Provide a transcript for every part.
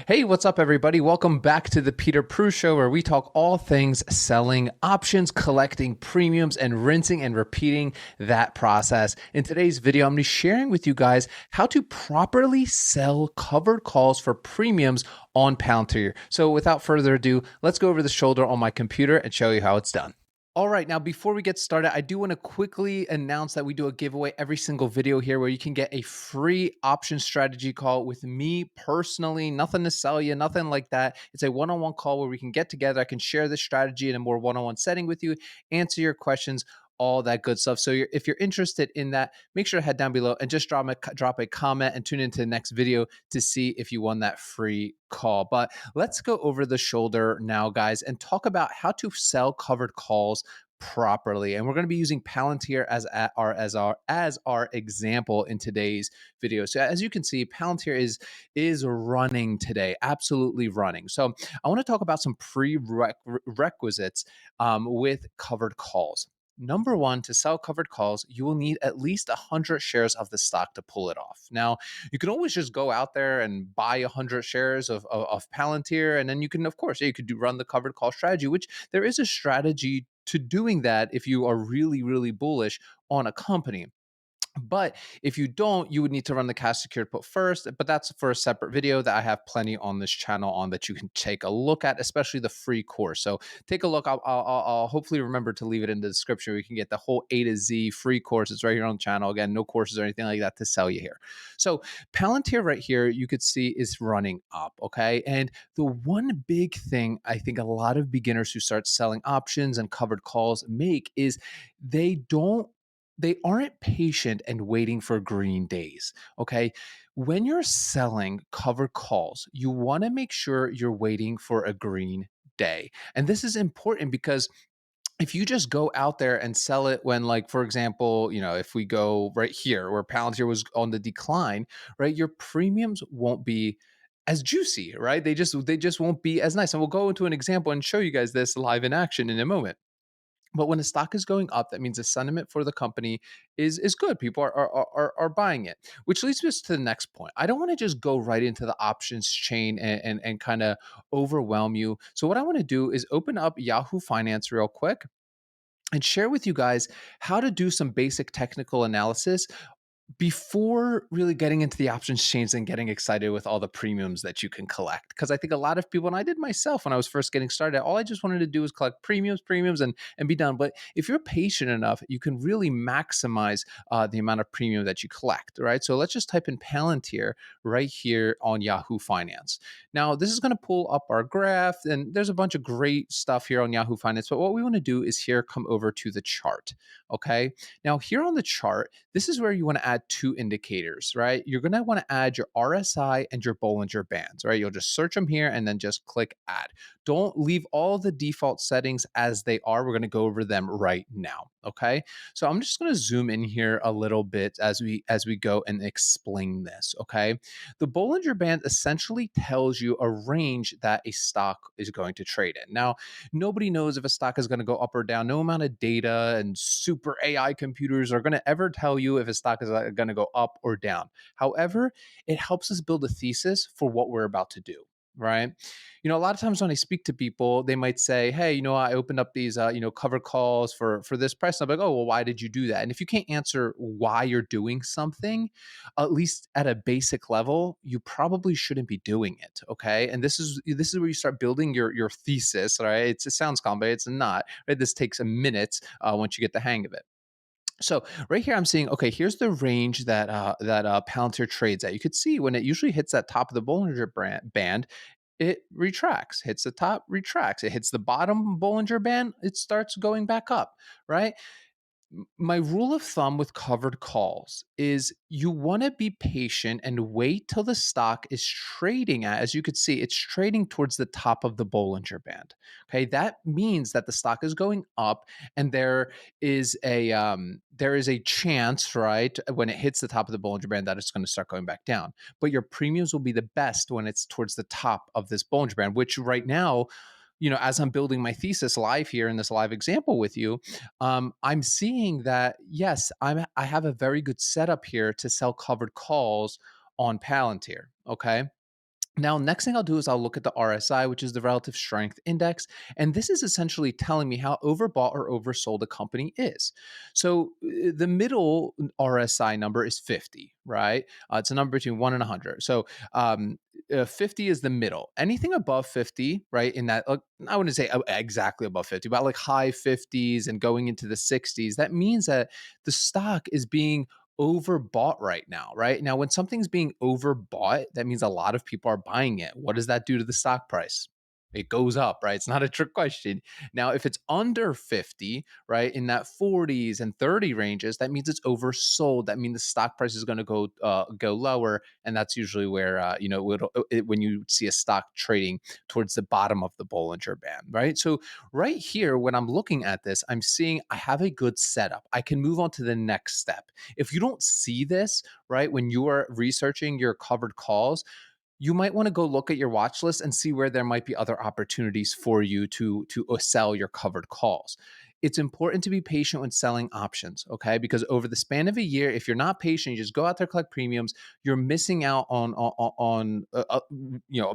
Hey, what's up, everybody? Welcome back to the Peter Prue Show, where we talk all things selling options, collecting premiums, and rinsing and repeating that process. In today's video, I'm going to be sharing with you guys how to properly sell covered calls for premiums on Palantir. So without further ado, let's go over the shoulder on my computer and show you how it's done. All right, now before we get started, I do want to quickly announce that we do a giveaway every single video here where you can get a free option strategy call with me personally, nothing to sell you, nothing like that. It's a one-on-one call where we can get together. I can share this strategy in a more one-on-one setting with you, answer your questions, all that good stuff. So if you're interested in that, make sure to head down below and just drop a comment and tune into the next video to see if you won that free call. But let's go over the shoulder now, guys, and talk about how to sell covered calls properly. And we're going to be using Palantir as our example in today's video. So as you can see, Palantir is running today, absolutely running. So I want to talk about some prerequisites with covered calls. Number one, to sell covered calls, you will need at least 100 shares of the stock to pull it off. Now, you can always just go out there and buy 100 shares of Palantir, and then you can, of course, you could run the covered call strategy, which there is a strategy to doing that if you are really, really bullish on a company. But if you don't, you would need to run the cash secured put first. But that's for a separate video that I have plenty on this channel on that you can take a look at, especially the free course. So take a look. I'll hopefully remember to leave it in the description. We can get the whole A to Z free course. It's right here on the channel. Again, no courses or anything like that to sell you here. So Palantir right here, you could see is running up. Okay. And the one big thing I think a lot of beginners who start selling options and covered calls make is they aren't patient and waiting for green days. Okay. When you're selling covered calls, you want to make sure you're waiting for a green day. And this is important because if you just go out there and sell it when, like, for example, if we go right here where Palantir was on the decline, right, your premiums won't be as juicy, right? They just won't be as nice. And we'll go into an example and show you guys this live in action in a moment. But when the stock is going up, that means the sentiment for the company is good. People are buying it, which leads us to the next point. I don't want to just go right into the options chain and kind of overwhelm you. So what I want to do is open up Yahoo Finance real quick and share with you guys how to do some basic technical analysis before really getting into the options chains and getting excited with all the premiums that you can collect. Because I think a lot of people, and I did myself when I was first getting started, all I just wanted to do was collect premiums, and be done. But if you're patient enough, you can really maximize the amount of premium that you collect, right? So let's just type in Palantir right here on Yahoo Finance. Now, this is going to pull up our graph, and there's a bunch of great stuff here on Yahoo Finance. But what we want to do is here come over to the chart, okay? Now, here on the chart, this is where you want to add two indicators, right? You're going to want to add your RSI and your Bollinger Bands, right? You'll just search them here and then just click add. Don't leave all the default settings as they are. We're going to go over them right now, okay? So I'm just going to zoom in here a little bit as we go and explain this, okay? The Bollinger Band essentially tells you a range that a stock is going to trade in. Now, nobody knows if a stock is going to go up or down. No amount of data and super AI computers are going to ever tell you if a stock is going to go up or down. However, it helps us build a thesis for what we're about to do. Right. A lot of times when I speak to people, they might say, hey, I opened up these, cover calls for this price. And I'm like, oh, well, why did you do that? And if you can't answer why you're doing something, at least at a basic level, you probably shouldn't be doing it. Okay. And this is where you start building your thesis, right? It sounds complicated. It's not, right? This takes a minute once you get the hang of it. So right here, I'm seeing, okay, here's the range that Palantir trades at. You could see when it usually hits that top of the Bollinger Band, it retracts, hits the top, retracts. It hits the bottom Bollinger Band, it starts going back up, right? My rule of thumb with covered calls is you want to be patient and wait till the stock is trading at, as you could see, it's trading towards the top of the Bollinger Band. Okay, that means that the stock is going up, and there is a chance, right, when it hits the top of the Bollinger Band that it's going to start going back down. But your premiums will be the best when it's towards the top of this Bollinger Band, which right now, as I'm building my thesis live here in this live example with you, I'm seeing that, yes, I have a very good setup here to sell covered calls on Palantir. Okay. Now, next thing I'll do is I'll look at the RSI, which is the relative strength index. And this is essentially telling me how overbought or oversold a company is. So the middle RSI number is 50, right? It's a number between 1 and 100. So 50 is the middle. Anything above 50, right? In that, I wouldn't say exactly above 50, but like high 50s and going into the 60s, that means that the stock is being overbought right now, right? Now, when something's being overbought, that means a lot of people are buying it. What does that do to the stock price? It goes up, right? It's not a trick question. Now, if it's under 50, right, in that 40s and 30 ranges, that means it's oversold. That means the stock price is going to go lower, and that's usually where when you see a stock trading towards the bottom of the Bollinger Band, right? So right here, when I'm looking at this, I'm seeing I have a good setup. I can move on to the next step. If you don't see this, right, when you are researching your covered calls, you might want to go look at your watch list and see where there might be other opportunities for you to sell your covered calls. It's important to be patient when selling options, okay? Because over the span of a year, if you're not patient, you just go out there collect premiums, you're missing out on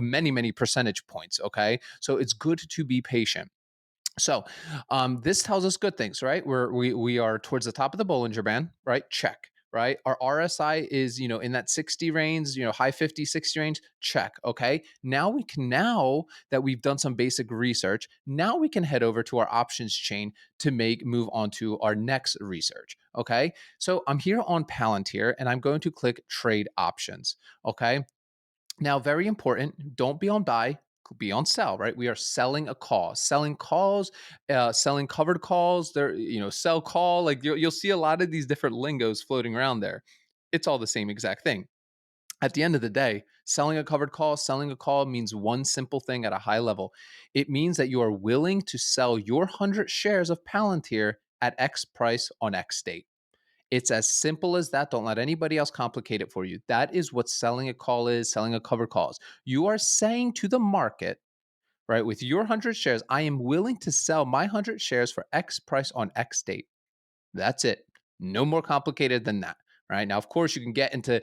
many percentage points, okay? So it's good to be patient. So this tells us good things, right? We are towards the top of the Bollinger Band, right? Check. Right. Our RSI is, in that 60 range, high 50, 60 range. Check. Okay. Now that we've done some basic research, now we can head over to our options chain to move on to our next research. Okay. So I'm here on Palantir and I'm going to click trade options. Okay. Now, very important, don't be on buy, be on sell, right? We are selling a call, selling calls, selling covered calls. There, sell call. Like you'll see a lot of these different lingos floating around there. It's all the same exact thing. At the end of the day, selling a call means one simple thing at a high level. It means that you are willing to sell your 100 shares of Palantir at X price on X date. It's as simple as that. Don't let anybody else complicate it for you. That is what selling a call is, selling a covered calls. You are saying to the market, right, with your 100 shares, I am willing to sell my 100 shares for X price on X date. That's it. No more complicated than that. Right now, of course, you can get into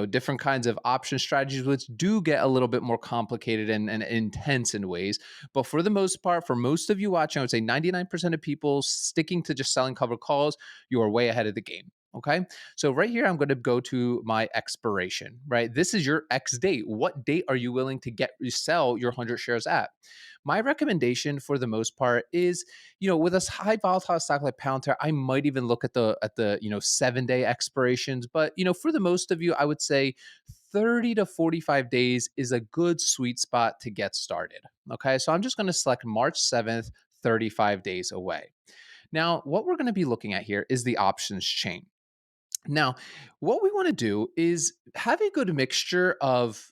different kinds of option strategies, which do get a little bit more complicated and intense in ways. But for the most part, for most of you watching, I would say 99% of people sticking to just selling covered calls, you are way ahead of the game. Okay. So right here, I'm going to go to my expiration, right? This is your X date. What date are you willing to sell your 100 shares at? My recommendation for the most part is, with a high volatile stock like Palantir, I might even look at the 7-day expirations. But for the most of you, I would say 30 to 45 days is a good sweet spot to get started. Okay, so I'm just going to select March 7th, 35 days away. Now, what we're going to be looking at here is the options chain. Now, what we want to do is have a good mixture of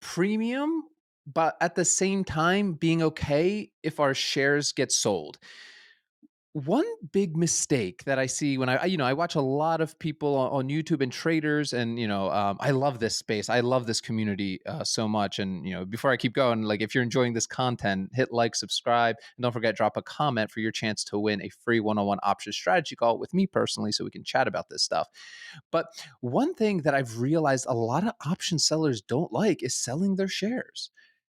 premium, but at the same time being okay if our shares get sold. One big mistake that I see when I watch a lot of people on YouTube and traders, and I love this space. I love this community so much. And before I keep going, like if you're enjoying this content, hit like, subscribe, and don't forget drop a comment for your chance to win a free one-on-one option strategy call with me personally, so we can chat about this stuff. But one thing that I've realized a lot of option sellers don't like is selling their shares,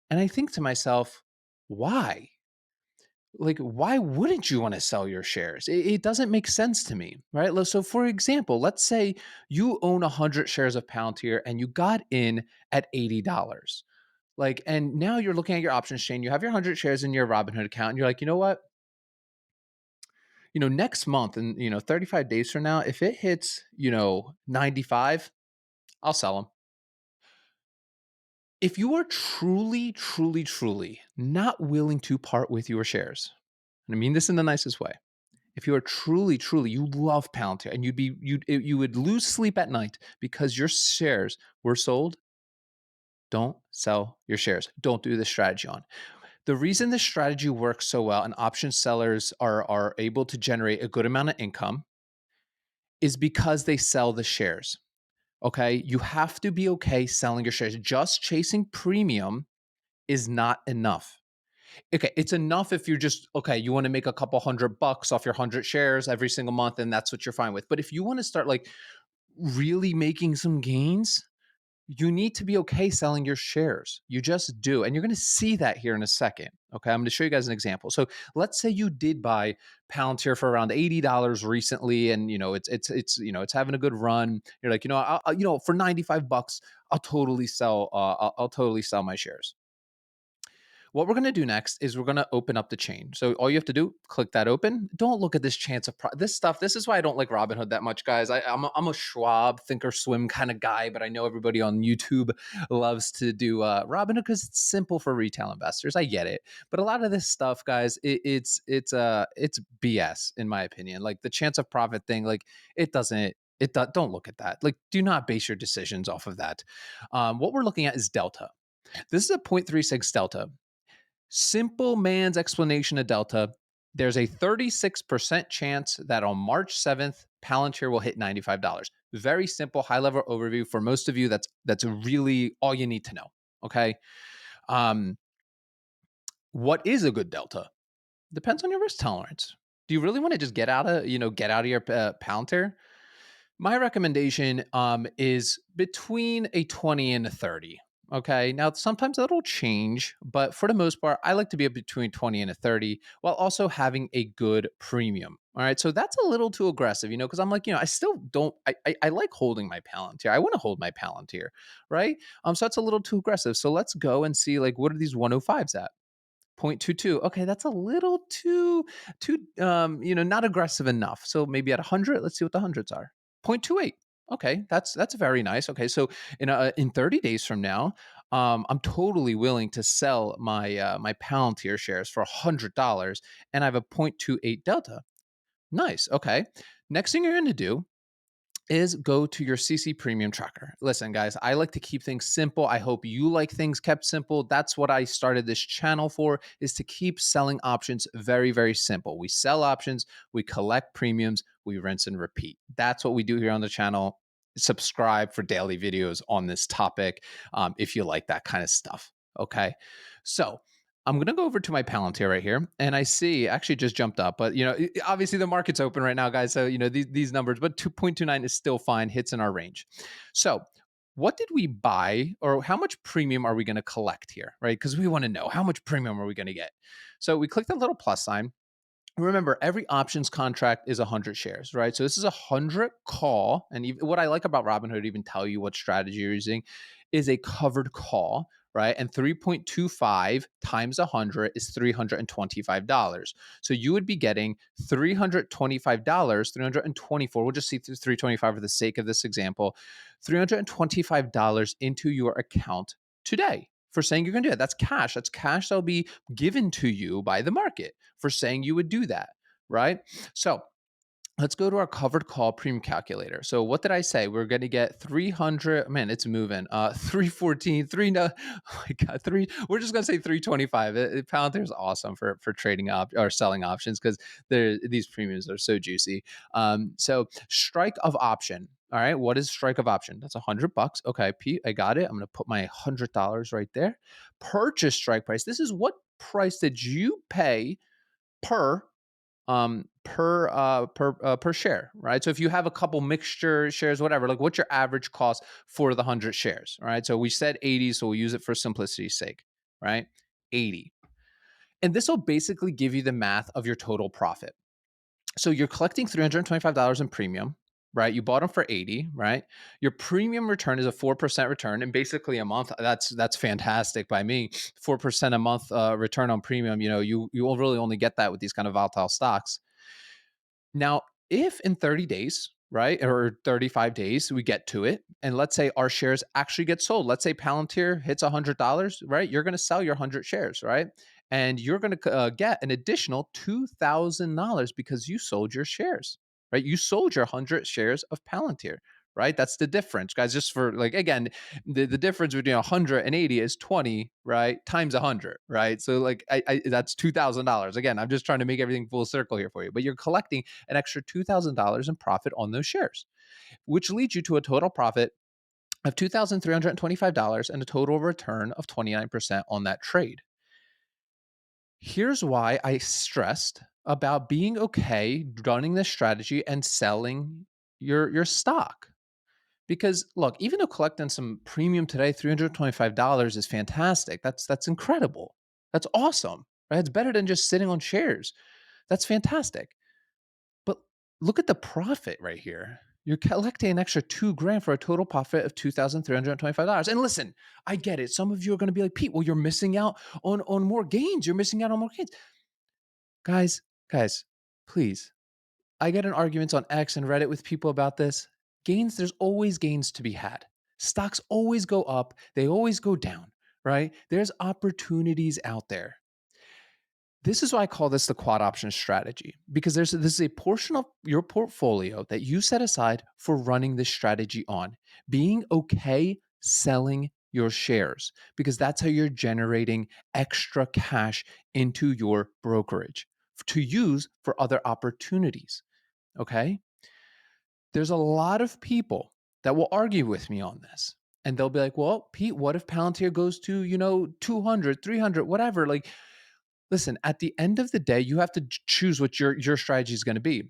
and I think to myself, why? Like, why wouldn't you want to sell your shares? It doesn't make sense to me, right? So for example, let's say you own 100 shares of Palantir and you got in at $80. Like, and now you're looking at your options chain, you have your 100 shares in your Robinhood account, and you're like, you know what? Next month and 35 days from now, if it hits 95, I'll sell them. If you are truly not willing to part with your shares, and I mean this in the nicest way, if you are truly, you love Palantir and you would lose sleep at night because your shares were sold, don't sell your shares. Don't do this strategy on. The reason this strategy works so well and option sellers are able to generate a good amount of income is because they sell the shares. Okay. You have to be okay selling your shares. Just chasing premium is not enough. Okay, it's enough if you're just okay, you want to make a couple $100 off your 100 shares every single month and that's what you're fine with. But if you want to start like really making some gains, You need to be okay selling your shares. You just do. And you're going to see that here in a second. Okay. I'm going to show you guys an example. So let's say you did buy Palantir for around $80 recently, and it's having a good run. You're like, for $95, I'll totally sell, I'll totally sell my shares. What we're going to do next is we're going to open up the chain. So all you have to do, click that open. Don't look at this chance of this stuff. This is why I don't like Robinhood that much, guys. I'm a Schwab, think or swim kind of guy, but I know everybody on YouTube loves to do Robinhood because it's simple for retail investors. I get it, but a lot of this stuff, guys, it's BS in my opinion. Like the chance of profit thing, like it doesn't. Don't look at that. Like, do not base your decisions off of that. What we're looking at is delta. This is a 0.36 delta. Simple man's explanation of delta. There's a 36% chance that on March 7th, Palantir will hit $95. Very simple, high level overview. For most of you, that's really all you need to know. Okay. Um, what is a good delta? Depends on your risk tolerance. Do you really want to just get out of your Palantir? My recommendation is between a 20 and a 30. Okay. Now, sometimes that'll change, but for the most part, I like to be between 20 and a 30 while also having a good premium. All right. So that's a little too aggressive, because I'm like, I still don't, I like holding my Palantir. I want to hold my Palantir. Right. So that's a little too aggressive. So let's go and see, like, what are these 105s at? 0.22. Okay, that's a little too not aggressive enough. So maybe at 100, let's see what the hundreds are. 0.28. Okay, that's very nice. Okay, so in 30 days from now, I'm totally willing to sell my Palantir shares for $100, and I have a 0.28 delta. Nice. Okay. Next thing you're going to do is go to your CC Premium Tracker. Listen, guys, I like to keep things simple. I hope you like things kept simple. That's what I started this channel for, is to keep selling options very, very simple. We sell options, we collect premiums, we rinse and repeat. That's what we do here on the channel. Subscribe for daily videos on this topic if you like that kind of stuff. Okay. So, I'm going to go over to my Palantir right here, and I see actually just jumped up, but obviously the market's open right now, guys. So these numbers, but 2.29 is still fine, hits in our range. So what did we buy, or how much premium are we going to collect here, right? Because we want to know how much premium are we going to get. So we click the little plus sign. Remember, every options contract is 100 shares, right? So this is a 100 call. And what I like about Robinhood, even tell you what strategy you're using, is a covered call, right? And 3.25 times 100 is $325. So you would be getting $325, 324. We'll just see 325 for the sake of this example, $325 into your account today for saying you're going to do it. That's cash. That's cash that'll be given to you by the market for saying you would do that, right? So let's go to our covered call premium calculator. So what did I say? We're going to get 300, man, it's moving. 314, no, oh my God, we're just going to say 325. Palantir is awesome for trading or selling options because these premiums are so juicy. So strike of option. All right, what is strike of option? That's $100. Okay, Pete, I got it. I'm going to put my $100 right there. Purchase strike price. This is what price did you pay per per share, right? So if you have a couple mixture shares, whatever, like what's your average cost for the 100 shares, right? So we said 80, so we'll use it for simplicity's sake, right? 80. And this will basically give you the math of your total profit. So you're collecting $325 in premium, right? You bought them for 80, right? Your premium return is a 4% return, and basically a month. That's fantastic by me. 4% a month return on premium. You will really only get that with these kind of volatile stocks. Now, if in 30 days, right, or 35 days, we get to it, and let's say our shares actually get sold. Let's say Palantir hits $100, right? You're going to sell your 100 shares, right? And you're going to get an additional $2,000 because you sold your shares, right? You sold your 100 shares of Palantir, right? That's the difference, guys. Just for like, again, the difference between 180 is 20, right? Times 100, right? So like, that's $2,000. Again, I'm just trying to make everything full circle here for you, but you're collecting an extra $2,000 in profit on those shares, which leads you to a total profit of $2,325 and a total return of 29% on that trade. Here's why I stressed about being okay running this strategy and selling your stock. Because look, even though collecting some premium today, $325 is fantastic. That's incredible. That's awesome. Right? It's better than just sitting on shares. That's fantastic. But look at the profit right here. You're collecting an extra 2 grand for a total profit of $2,325. And listen, I get it. Some of you are going to be like, Pete, well, you're missing out on more gains. You're missing out on more gains. Guys, please. I get in arguments on X and Reddit with people about this. Gains, there's always gains to be had. Stocks always go up, they always go down, right? There's opportunities out there. This is why I call this the quad option strategy, because this is a portion of your portfolio that you set aside for running this strategy on, being okay selling your shares, because that's how you're generating extra cash into your brokerage to use for other opportunities. Okay. There's a lot of people that will argue with me on this. And they'll be like, well, Pete, what if Palantir goes to, 200, 300, whatever? Like, listen, at the end of the day, you have to choose what your strategy is going to be,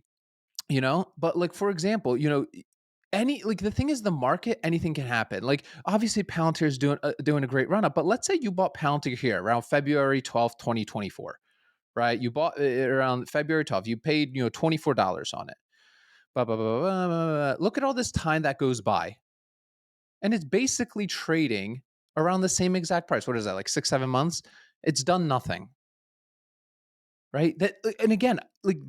But like, for example, the thing is, the market, anything can happen. Like, obviously Palantir is doing a great run up, but let's say you bought Palantir here around February 12th, 2024, right? You bought it around February 12th. You paid, $24 on it. Blah, blah, blah, blah, blah, blah. Look at all this time that goes by. And it's basically trading around the same exact price. What is that, like 6, 7 months? It's done nothing. Right. And again, like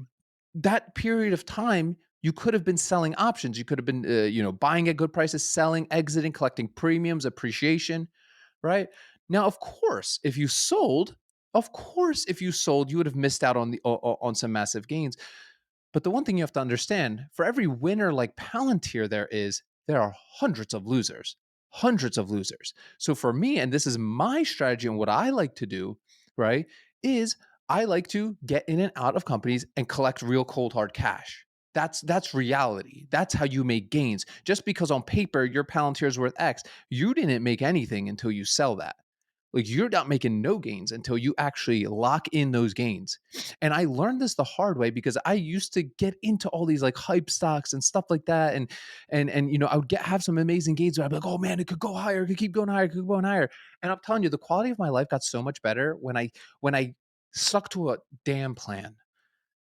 that period of time, you could have been selling options. You could have been, buying at good prices, selling, exiting, collecting premiums, appreciation. Right. Now, of course, if you sold, you would have missed out on some massive gains. But the one thing you have to understand, for every winner like Palantir there are hundreds of losers, hundreds of losers. So for me, and this is my strategy and what I like to do, right, is I like to get in and out of companies and collect real cold hard cash. That's reality. That's how you make gains. Just because on paper your Palantir is worth X, you didn't make anything until you sell that. Like, you're not making no gains until you actually lock in those gains. And I learned this the hard way because I used to get into all these like hype stocks and stuff like that. And I would have some amazing gains where I'd be like, oh man, it could go higher, it could keep going higher, it could keep going higher. And I'm telling you, the quality of my life got so much better when I stuck to a damn plan.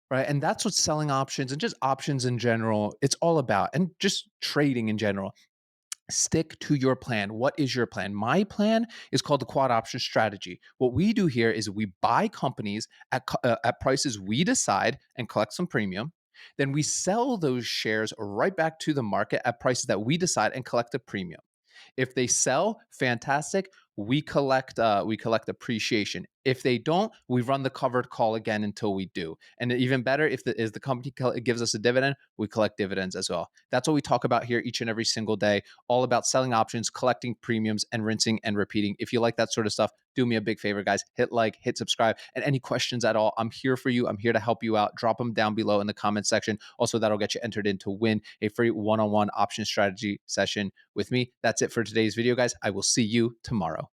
Right. And that's what selling options and just options in general, it's all about, and just trading in general. Stick to your plan. What is your plan? My plan is called the quad option strategy. What we do here is we buy companies at prices we decide and collect some premium. Then we sell those shares right back to the market at prices that we decide and collect a premium. If they sell, fantastic. We collect appreciation. If they don't, we run the covered call again until we do. And even better, if the company gives us a dividend, we collect dividends as well. That's what we talk about here each and every single day. All about selling options, collecting premiums, and rinsing and repeating. If you like that sort of stuff, do me a big favor, guys. Hit like, hit subscribe, and any questions at all, I'm here for you. I'm here to help you out. Drop them down below in the comment section. Also, that'll get you entered in to win a free one-on-one option strategy session with me. That's it for today's video, guys. I will see you tomorrow.